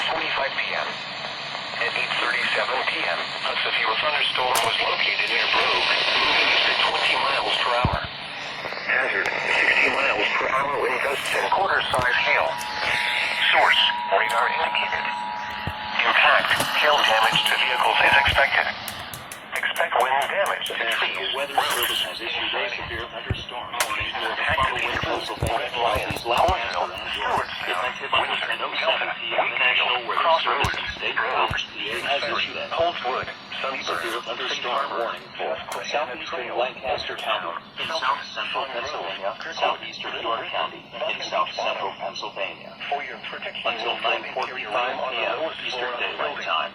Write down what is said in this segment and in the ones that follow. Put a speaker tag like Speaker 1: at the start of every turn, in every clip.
Speaker 1: 6:25 p.m. At 8:37 p.m., a severe thunderstorm was located near Brogue, moving east at 20 miles per hour. Hazard, 60 miles per hour wind gusts and quarter-size hail. Source, radar indicated. Impact, hail damage to vehicles is expected. Expect wind damage to trees,
Speaker 2: Weather Service has issued a severe thunderstorm warning for the
Speaker 1: impacted
Speaker 2: following
Speaker 1: vehicles,
Speaker 2: Pennsylvania
Speaker 1: Red Lion,
Speaker 2: counties, Lancaster,
Speaker 1: Cornwall,
Speaker 2: and York. Effective on
Speaker 1: Windsor,
Speaker 2: 10:07 p.m. The National Weather Service and State Coast EAS has issued a
Speaker 1: Holdswood,
Speaker 2: severe thunderstorm warning for southeastern Lancaster County, in south central Pennsylvania, southeastern York County, in south central Pennsylvania,
Speaker 1: for your protection
Speaker 2: until 9:45 p.m. Eastern Daylight Time.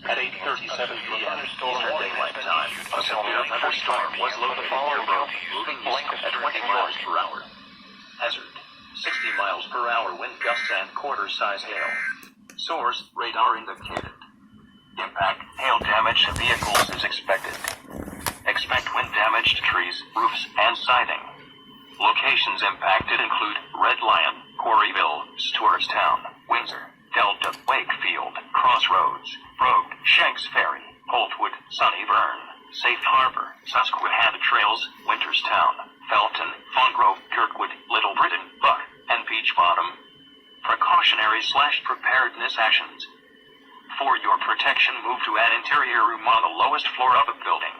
Speaker 2: At 8:37 p.m. Eastern Daylight Time, a severe thunderstorm was located near Brogue, moving east at 20 miles per hour. Hazard, 60 miles per hour wind gusts and quarter-size hail. Source, radar indicated. Impact, hail damage to vehicles is expected. Expect wind damage to trees, roofs, and siding. Locations impacted include Red Lion, Quarryville, Stewartstown, Windsor, Delta, Wakefield, Crossroads, Brogue, Shanks Ferry, Holtwood, Sunnyburn, Safe Harbor, Susquehanna Trails, Winterstown, Felton, Fawngrove, Kirkwood, Little Britain, Buck, and Peach Bottom. Precautionary/preparedness actions. For your protection, move to an interior room on the lowest floor of a building.